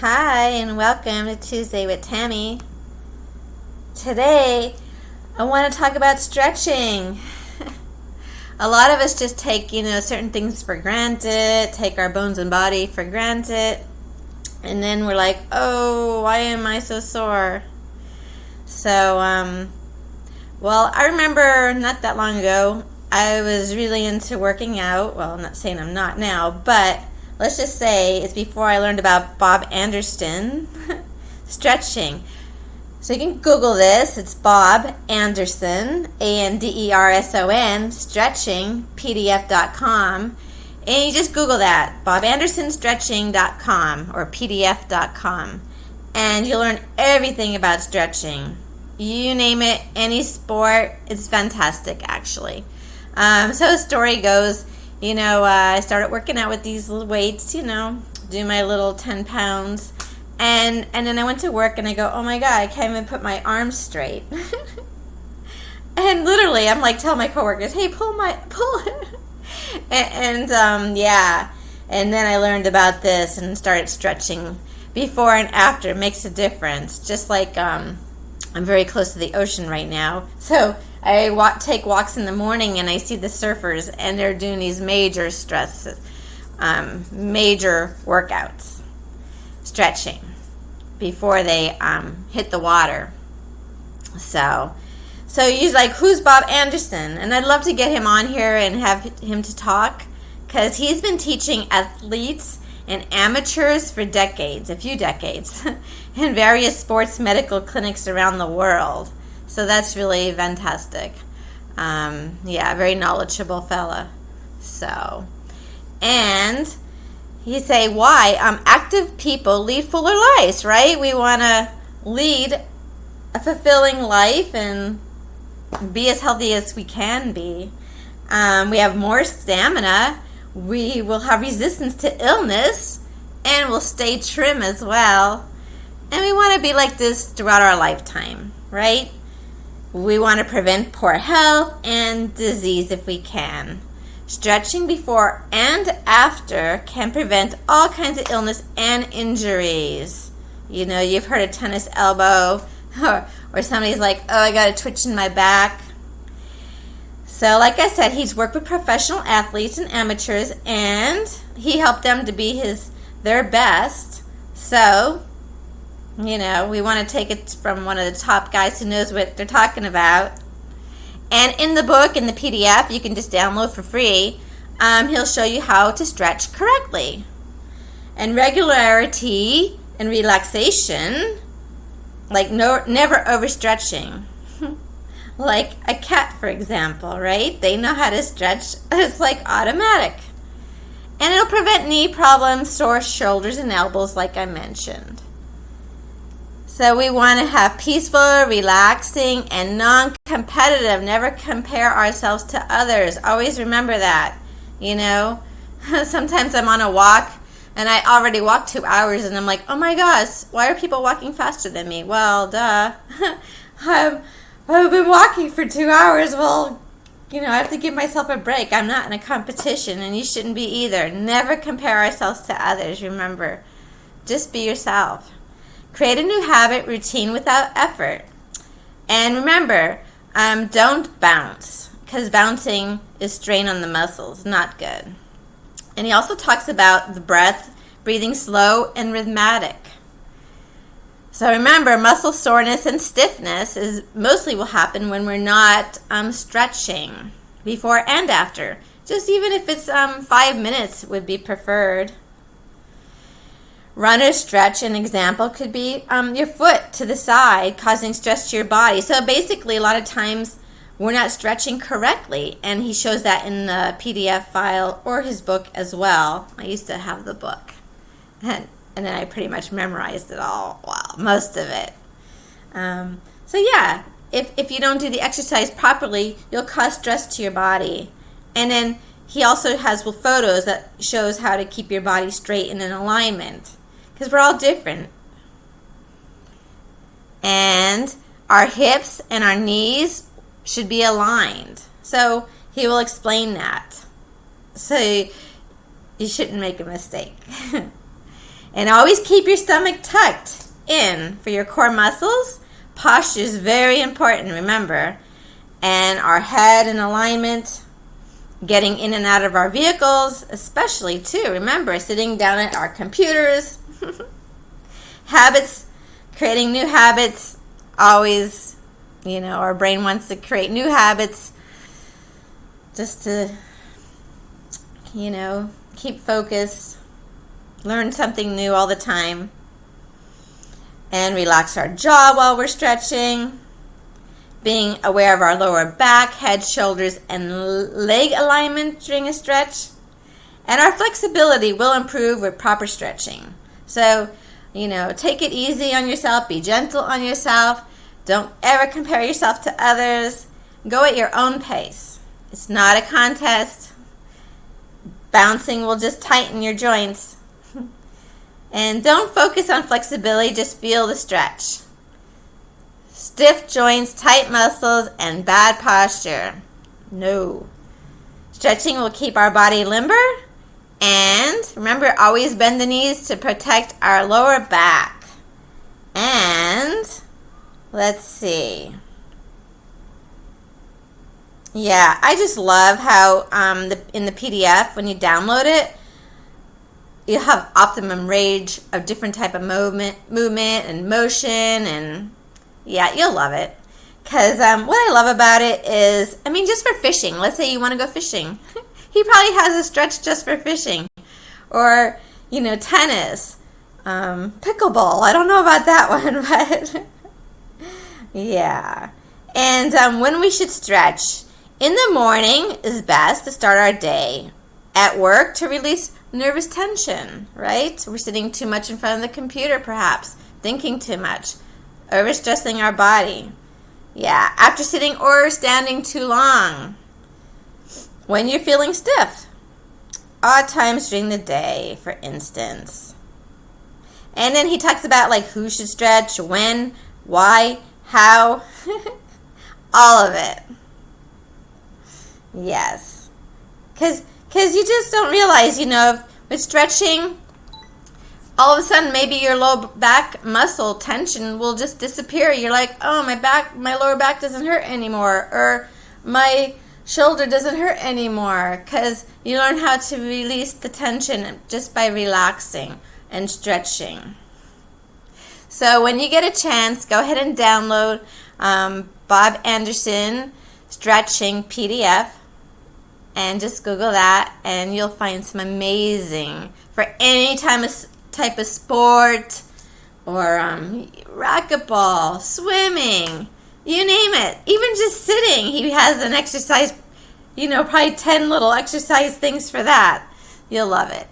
Hi, and welcome to Tuesday with Tammy. Today, I want to talk about stretching. A lot of us just take, certain things for granted, take our bones and body for granted, and then we're like, oh, why am I so sore? So, I remember not that long ago, I was really into working out. Well, I'm not saying I'm not now, but let's just say it's before I learned about Bob Anderson stretching. So you can Google this. It's Bob Anderson, Anderson, stretching, PDF.com. And you just Google that, bobandersonstretching.com or PDF.com. And you'll learn everything about stretching. You name it, any sport, it's fantastic actually. So the story goes, I started working out with these little weights, do my little 10 pounds. And then I went to work and I go, oh my God, I can't even put my arms straight. And literally, I'm like telling my coworkers, hey, pull it. And then I learned about this and started stretching before and after. It makes a difference. Just like I'm very close to the ocean right now. So I take walks in the morning and I see the surfers and they're doing these major major workouts, stretching before they hit the water. So you're like, who's Bob Anderson? And I'd love to get him on here and have him to talk because he's been teaching athletes and amateurs for a few decades, in various sports medical clinics around the world. So that's really fantastic. Very knowledgeable fella. So, and you say, why? Active people lead fuller lives, right? We want to lead a fulfilling life and be as healthy as we can be. We have more stamina. We will have resistance to illness, and we'll stay trim as well. And we want to be like this throughout our lifetime, right? We want to prevent poor health and disease if we can. Stretching before and after can prevent all kinds of illness and injuries. You've heard of tennis elbow, or somebody's like, oh, I got a twitch in my back. So like I said, he's worked with professional athletes and amateurs, and he helped them to be their best. So, we want to take it from one of the top guys who knows what they're talking about. And in the book, in the PDF, you can just download for free. He'll show you how to stretch correctly. And regularity and relaxation, like never overstretching. Like a cat, for example, right? They know how to stretch. It's like automatic. And it'll prevent knee problems, sore shoulders and elbows, like I mentioned. So we want to have peaceful, relaxing, and non-competitive. Never compare ourselves to others. Always remember that. Sometimes I'm on a walk and I already walked 2 hours and I'm like, oh my gosh, why are people walking faster than me? Well, duh. I've been walking for 2 hours. Well, I have to give myself a break. I'm not in a competition, and you shouldn't be either. Never compare ourselves to others, remember. Just be yourself. Create a new habit, routine without effort. And remember, don't bounce, because bouncing is strain on the muscles. Not good. And he also talks about the breath, breathing slow and rhythmic. So remember, muscle soreness and stiffness mostly will happen when we're not stretching before and after. Just even if it's 5 minutes would be preferred. Run or stretch, an example could be your foot to the side, causing stress to your body. So basically, a lot of times we're not stretching correctly, and he shows that in the PDF file or his book as well. I used to have the book, and then I pretty much memorized it all. Well, most of it. If you don't do the exercise properly, you'll cause stress to your body. And then he also has photos that shows how to keep your body straight and in alignment, because we're all different. And our hips and our knees should be aligned. So he will explain that. So you shouldn't make a mistake. And always keep your stomach tucked in for your core muscles. Posture is very important, remember. And our head in alignment, getting in and out of our vehicles, especially too. Remember, sitting down at our computers. Habits, creating new habits, always, our brain wants to create new habits just to, keep focused, learn something new all the time, and relax our jaw while we're stretching. Being aware of our lower back, head, shoulders, and leg alignment during a stretch. And our flexibility will improve with proper stretching. So, take it easy on yourself. Be gentle on yourself. Don't ever compare yourself to others. Go at your own pace. It's not a contest. Bouncing will just tighten your joints. And don't focus on flexibility. Just feel the stretch. Stiff joints, tight muscles, and bad posture. No. Stretching will keep our body limber. And remember, always bend the knees to protect our lower back. And let's see. Yeah, I just love how in the PDF, when you download it, you have optimum range of different type of movement and motion, and yeah, you'll love it. Because what I love about it is, just for fishing. Let's say you want to go fishing. He probably has a stretch just for fishing. Or, tennis. Pickleball. I don't know about that one, but yeah. And when we should stretch. In the morning is best to start our day. At work, to release nervous tension, right? We're sitting too much in front of the computer, perhaps. Thinking too much. Overstressing our body. Yeah, after sitting or standing too long. When you're feeling stiff. Odd times during the day, for instance. And then he talks about who should stretch, when, why, how. All of it. Yes. Because you just don't realize, with stretching, all of a sudden maybe your low back muscle tension will just disappear. You're like, oh, my lower back doesn't hurt anymore, or my shoulder doesn't hurt anymore, because you learn how to release the tension just by relaxing and stretching. So when you get a chance, go ahead and download Bob Anderson Stretching PDF, and just Google that, and you'll find some amazing for any type of sport, or racquetball, swimming, you name it. Even just sitting, he has an exercise, probably 10 little exercise things for that. You'll love it.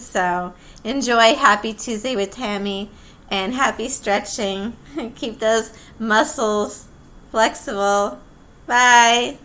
So enjoy. Happy Tuesday with Tammy, and happy stretching. Keep those muscles flexible. Bye.